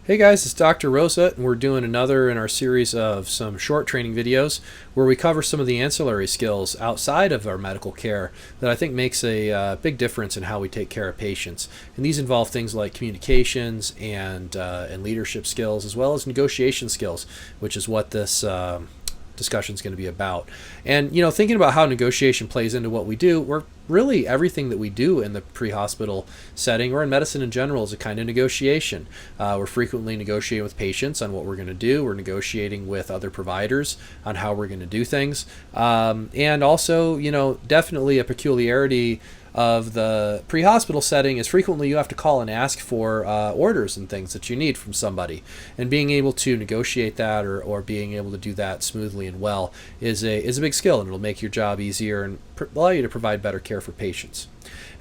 Hey guys, it's Dr. Rosa, and we're doing another in our series of some short training videos where we cover some of the ancillary skills outside of our medical care that I think makes a big difference in how we take care of patients. And these involve things like communications and leadership skills, as well as negotiation skills, which is what this discussion is going to be about. And thinking about how negotiation plays into what we do, we're really everything that we do in the pre-hospital setting or in medicine in general is a kind of negotiation. We're frequently negotiating with patients on what we're going to do. We're negotiating with other providers on how we're going to do things. And also, definitely a peculiarity of the pre-hospital setting is frequently you have to call and ask for orders and things that you need from somebody, and being able to negotiate that or being able to do that smoothly and well is a big skill, and it'll make your job easier and allow you to provide better care for patients.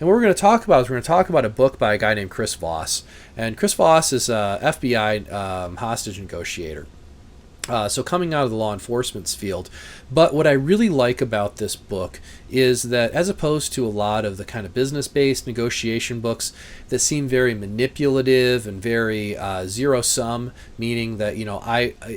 And what we're going to talk about is we're going to talk about a book by a guy named Chris Voss, and Chris Voss is a FBI hostage negotiator. So coming out of the law enforcement field. But what I really like about this book is that, as opposed to a lot of the kind of business-based negotiation books that seem very manipulative and very zero-sum, meaning that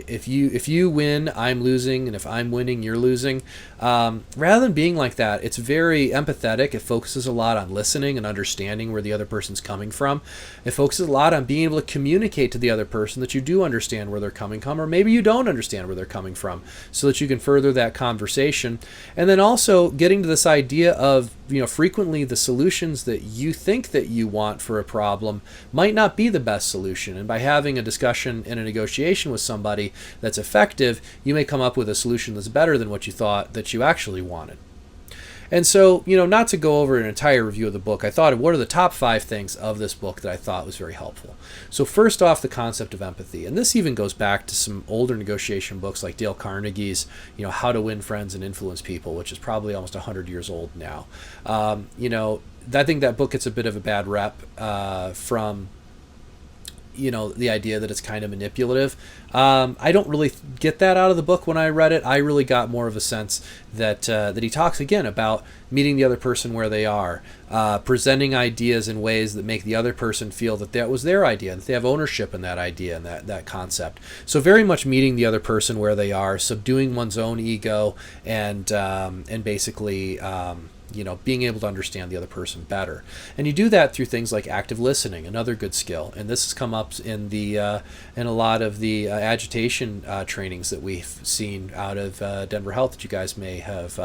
if you win, I'm losing, and if I'm winning, you're losing. Rather than being like that, it's very empathetic. It focuses a lot on listening and understanding where the other person's coming from. It focuses a lot on being able to communicate to the other person that you do understand where they're coming from, or maybe you don't understand where they're coming from, so that you can further that conversation. And then also getting to this idea of frequently the solutions that you think that you want for a problem might not be the best solution, and by having a discussion and a negotiation with somebody that's effective, you may come up with a solution that's better than what you thought that you actually wanted. And so, not to go over an entire review of the book, I thought of what are the top 5 things of this book that I thought was very helpful. So first off, the concept of empathy. And this even goes back to some older negotiation books like Dale Carnegie's, How to Win Friends and Influence People, which is probably almost 100 years old now. I think that book gets a bit of a bad rep from the idea that it's kind of manipulative. I don't really get that out of the book when I read it. I really got more of a sense that he talks again about meeting the other person where they are, presenting ideas in ways that make the other person feel that that was their idea, and that they have ownership in that idea and that concept. So very much meeting the other person where they are, subduing one's own ego, and basically being able to understand the other person better. And you do that through things like active listening, another good skill. And this has come up in a lot of the agitation trainings that we've seen out of Denver Health that you guys may have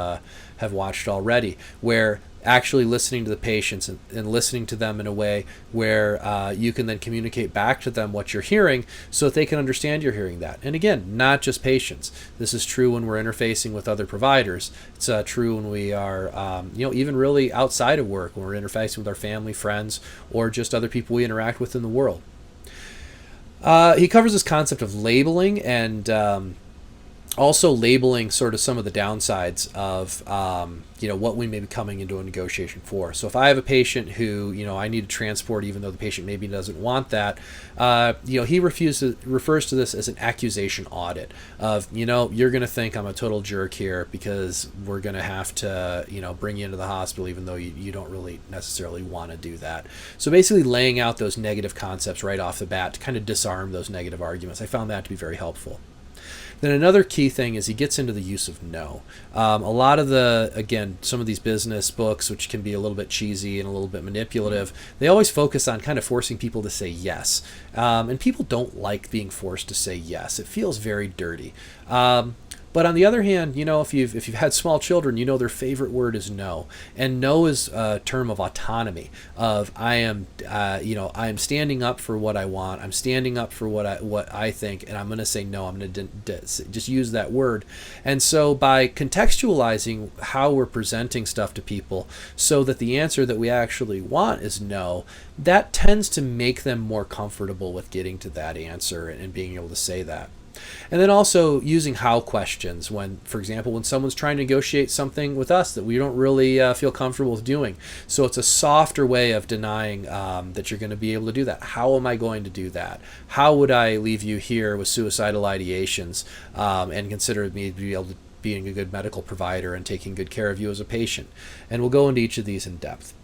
watched already, where actually listening to the patients and listening to them in a way where you can then communicate back to them what you're hearing so that they can understand you're hearing that. And again, not just patients. This is true when we're interfacing with other providers. It's true when we are, even really outside of work, when we're interfacing with our family, friends, or just other people we interact with in the world. He covers this concept of labeling and also labeling sort of some of the downsides of what we may be coming into a negotiation for. So if I have a patient who I need to transport, even though the patient maybe doesn't want that, he refers to this as an accusation audit of you're going to think I'm a total jerk here because we're going to have to bring you into the hospital even though you don't really necessarily want to do that. So basically laying out those negative concepts right off the bat to kind of disarm those negative arguments. I found that to be very helpful. Then another key thing is he gets into the use of no. A lot of some of these business books, which can be a little bit cheesy and a little bit manipulative, they always focus on kind of forcing people to say yes. And people don't like being forced to say yes. It feels very dirty. But on the other hand, if you've had small children, their favorite word is no, and no is a term of autonomy. Of I am standing up for what I want. I'm standing up for what I think, and I'm going to say no. I'm going to just use that word. And so by contextualizing how we're presenting stuff to people, so that the answer that we actually want is no, that tends to make them more comfortable with getting to that answer and being able to say that. And then also using how questions when, for example, when someone's trying to negotiate something with us that we don't really feel comfortable with doing. So it's a softer way of denying that you're going to be able to do that. How am I going to do that? How would I leave you here with suicidal ideations and consider me to be able to being a good medical provider and taking good care of you as a patient? And we'll go into each of these in depth.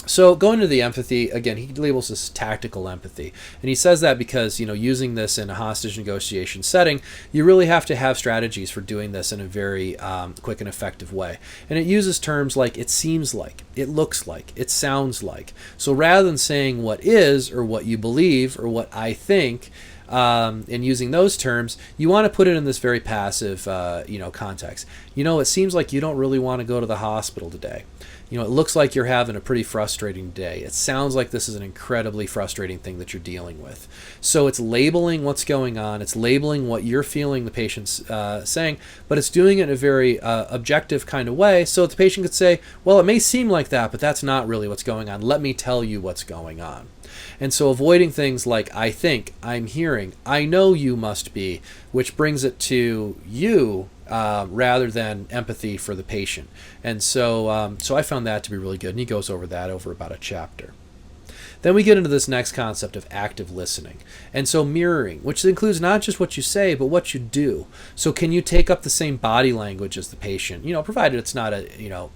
So going to the empathy, again, he labels this tactical empathy. And he says that because, using this in a hostage negotiation setting, you really have to have strategies for doing this in a very quick and effective way. And it uses terms like it seems like, it looks like, it sounds like. So rather than saying what is or what you believe or what I think, and using those terms, you want to put it in this very passive, context. It seems like you don't really want to go to the hospital today. It looks like you're having a pretty frustrating day. It sounds like this is an incredibly frustrating thing that you're dealing with. So it's labeling what's going on. It's labeling what you're feeling the patient's saying, but it's doing it in a very objective kind of way so that the patient could say, well, it may seem like that, but that's not really what's going on. Let me tell you what's going on. And so avoiding things like I think, I'm hearing, I know you must be, which brings it to you rather than empathy for the patient. And so I found that to be really good. And he goes over that over about a chapter. Then we get into this next concept of active listening. And so mirroring, which includes not just what you say, but what you do. So can you take up the same body language as the patient? Provided it's not a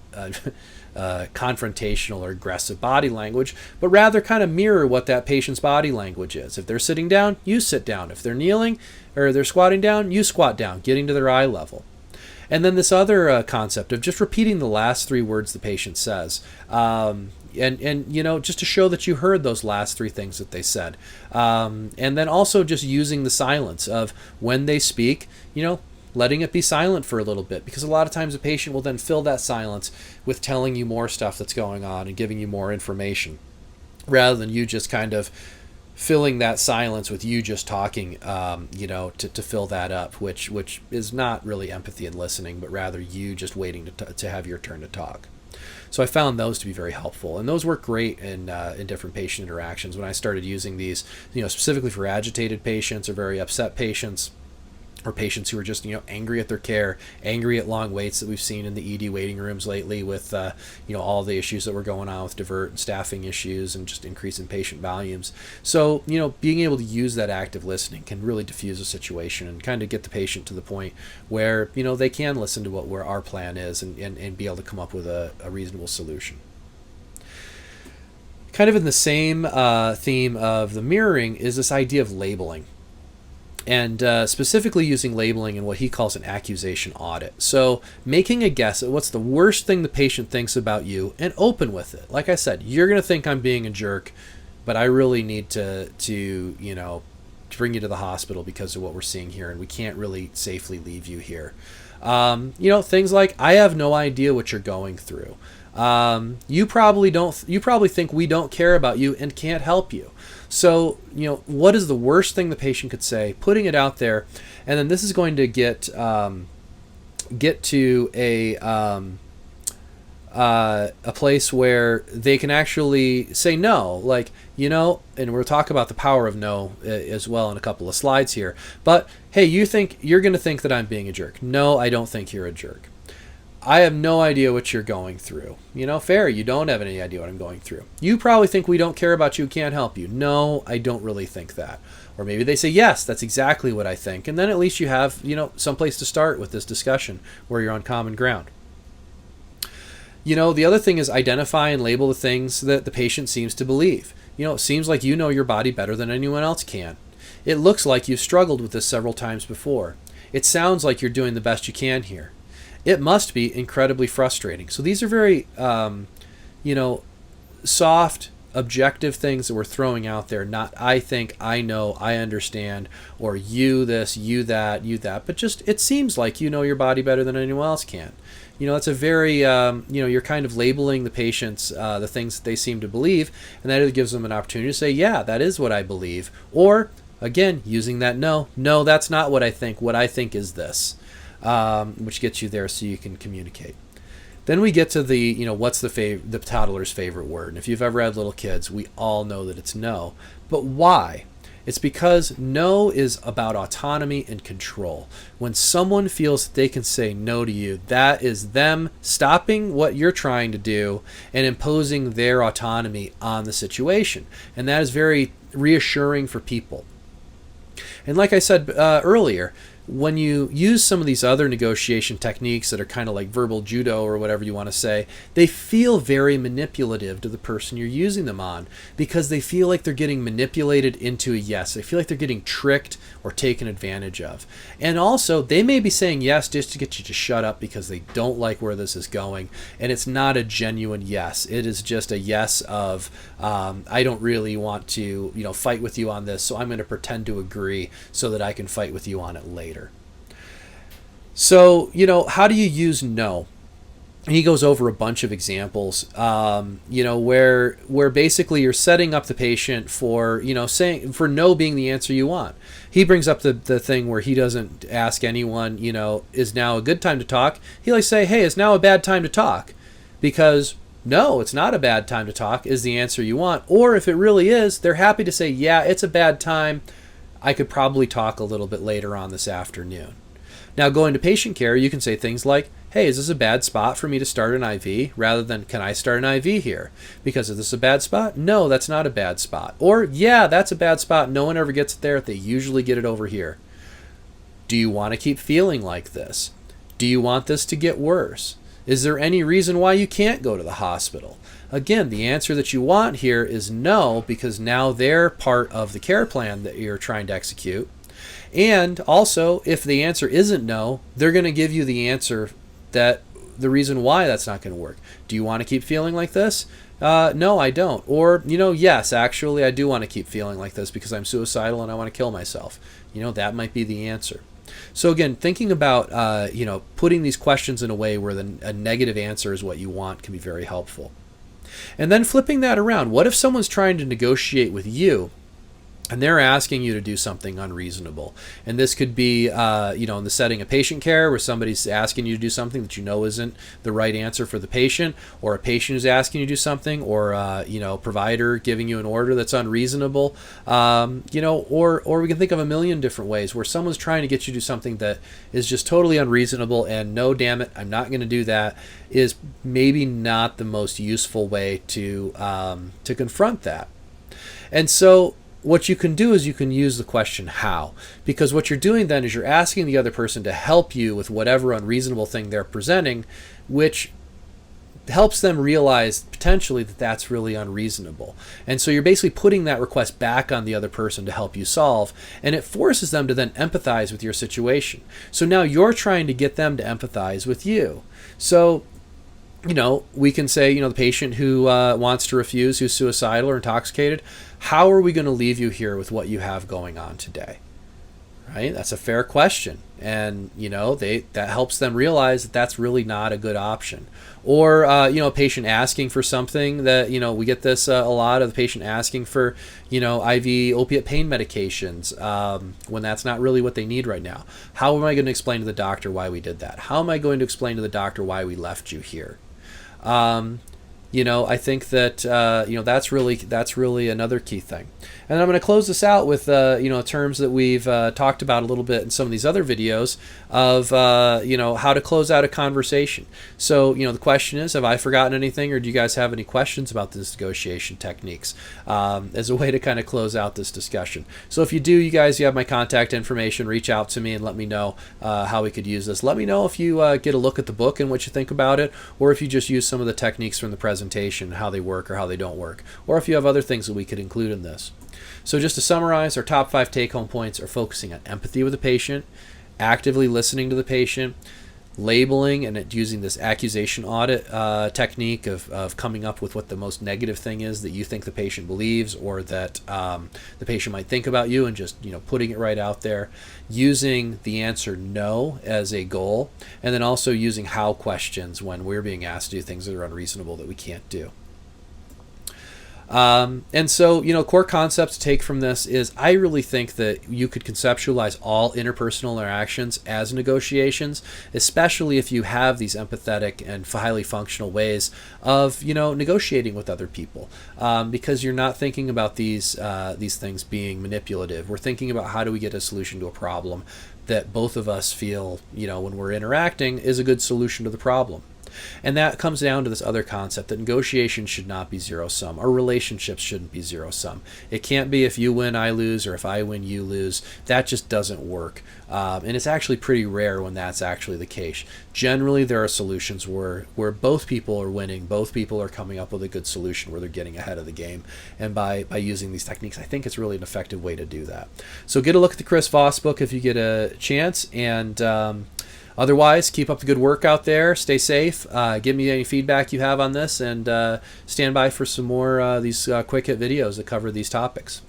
confrontational or aggressive body language, but rather kind of mirror what that patient's body language is. If they're sitting down, you sit down. If they're kneeling or they're squatting down, you squat down, getting to their eye level. And then this other concept of just repeating the last three words the patient says. And just to show that you heard those last three things that they said. And then also just using the silence of when they speak, letting it be silent for a little bit, because a lot of times a patient will then fill that silence with telling you more stuff that's going on and giving you more information, rather than you just kind of filling that silence with you just talking, to fill that up, which is not really empathy and listening, but rather you just waiting to have your turn to talk. So I found those to be very helpful, and those work great in different patient interactions. When I started using these, specifically for agitated patients or very upset patients, or patients who are just angry at their care, angry at long waits that we've seen in the ED waiting rooms lately with all the issues that were going on with divert and staffing issues and just increase in patient volumes. So being able to use that active listening can really diffuse a situation and kind of get the patient to the point where they can listen to where our plan is and be able to come up with a reasonable solution. Kind of in the same theme of the mirroring is this idea of labeling. And specifically using labeling in what he calls an accusation audit. So making a guess at what's the worst thing the patient thinks about you and open with it. Like I said, you're going to think I'm being a jerk, but I really need to bring you to the hospital because of what we're seeing here, and we can't really safely leave you here. Things like, I have no idea what you're going through. You probably think we don't care about you and can't help you. So, what is the worst thing the patient could say? Putting it out there, and then this is going to get to a place where they can actually say no, and we'll talk about the power of no as well in a couple of slides here. But hey, you're going to think that I'm being a jerk. No, I don't think you're a jerk. I have no idea what you're going through. Fair, you don't have any idea what I'm going through. You probably think we don't care about you, can't help you. No, I don't really think that. Or maybe they say, yes, that's exactly what I think. And then at least you have, some place to start with this discussion where you're on common ground. The other thing is identify and label the things that the patient seems to believe. It seems like you know your body better than anyone else can. It looks like you've struggled with this several times before. It sounds like you're doing the best you can here. It must be incredibly frustrating. So these are very, soft, objective things that we're throwing out there. Not I think, I know, I understand, or you this, you that, but just it seems like you know your body better than anyone else can. It's a very, you're kind of labeling the patients, the things that they seem to believe, and that gives them an opportunity to say, yeah, that is what I believe. Or, again, using that no, that's not what I think. What I think is this. Which gets you there so you can communicate. Then we get to the, what's the toddler's favorite word. And if you've ever had little kids, we all know that it's no. But why? It's because no is about autonomy and control. When someone feels that they can say no to you, that is them stopping what you're trying to do and imposing their autonomy on the situation. And that is very reassuring for people. And like I said earlier, when you use some of these other negotiation techniques that are kind of like verbal judo or whatever you want to say, they feel very manipulative to the person you're using them on, because they feel like they're getting manipulated into a yes. They feel like they're getting tricked or taken advantage of. And also, they may be saying yes just to get you to shut up because they don't like where this is going, and it's not a genuine yes. It is just a yes of, I don't really want to, fight with you on this, so I'm going to pretend to agree so that I can fight with you on it later. So, how do you use no? And he goes over a bunch of examples, where basically you're setting up the patient for, saying for no being the answer you want. He brings up the thing where he doesn't ask anyone, is now a good time to talk? He'll say, hey, is now a bad time to talk? Because no, it's not a bad time to talk is the answer you want. Or if it really is, they're happy to say, yeah, it's a bad time. I could probably talk a little bit later on this afternoon. Now, going to patient care, you can say things like, hey, is this a bad spot for me to start an IV? Rather than, can I start an IV here? Because is this a bad spot? No, that's not a bad spot. Or, yeah, that's a bad spot. No one ever gets it there. They usually get it over here. Do you want to keep feeling like this? Do you want this to get worse? Is there any reason why you can't go to the hospital? Again, the answer that you want here is no, because now they're part of the care plan that you're trying to execute. And also, if the answer isn't no, they're going to give you the answer that the reason why that's not going to work. Do you want to keep feeling like this? No, I don't. Or, yes, actually, I do want to keep feeling like this because I'm suicidal and I want to kill myself. That might be the answer. So again, thinking about, putting these questions in a way where a negative answer is what you want can be very helpful. And then flipping that around. What if someone's trying to negotiate with you and they're asking you to do something unreasonable? And this could be, in the setting of patient care where somebody's asking you to do something that isn't the right answer for the patient, or a patient who's asking you to do something, or, provider giving you an order that's unreasonable, or we can think of a million different ways where someone's trying to get you to do something that is just totally unreasonable, and no, damn it, I'm not going to do that, is maybe not the most useful way to confront that. And so what you can do is you can use the question how, because what you're doing then is you're asking the other person to help you with whatever unreasonable thing they're presenting, which helps them realize potentially that that's really unreasonable. And so you're basically putting that request back on the other person to help you solve, and it forces them to then empathize with your situation. So now you're trying to get them to empathize with you. So we can say, the patient who wants to refuse, who's suicidal or intoxicated, how are we going to leave you here with what you have going on today? Right? That's a fair question. And, that helps them realize that that's really not a good option. Or, a patient asking for something that, we get this a lot of the patient asking for, IV opiate pain medications when that's not really what they need right now. How am I going to explain to the doctor why we did that? How am I going to explain to the doctor why we left you here? I think that that's really another key thing. And I'm going to close this out with terms that we've talked about a little bit in some of these other videos of how to close out a conversation. So the question is, have I forgotten anything, or do you guys have any questions about this negotiation techniques as a way to kind of close out this discussion? So if you do, you have my contact information. Reach out to me and let me know how we could use this. Let me know if you get a look at the book and what you think about it, or if you just use some of the techniques from the presentation, how they work or how they don't work, or if you have other things that we could include in this. So just to summarize, our top 5 take-home points are focusing on empathy with the patient, actively listening to the patient, labeling and using this accusation audit technique of coming up with what the most negative thing is that you think the patient believes, or that the patient might think about you, and just putting it right out there, using the answer no as a goal, and then also using how questions when we're being asked to do things that are unreasonable that we can't do. And so, core concepts to take from this is I really think that you could conceptualize all interpersonal interactions as negotiations, especially if you have these empathetic and highly functional ways of, negotiating with other people, because you're not thinking about these things being manipulative. We're thinking about how do we get a solution to a problem that both of us feel, when we're interacting, is a good solution to the problem. And that comes down to this other concept that negotiation should not be zero-sum. Our relationships shouldn't be zero-sum. It can't be if you win, I lose, or if I win, you lose. That just doesn't work. And it's actually pretty rare when that's actually the case. Generally, there are solutions where both people are winning, both people are coming up with a good solution where they're getting ahead of the game. And by using these techniques, I think it's really an effective way to do that. So get a look at the Chris Voss book if you get a chance. And otherwise, keep up the good work out there. Stay safe. Give me any feedback you have on this, and stand by for some more these quick hit videos that cover these topics.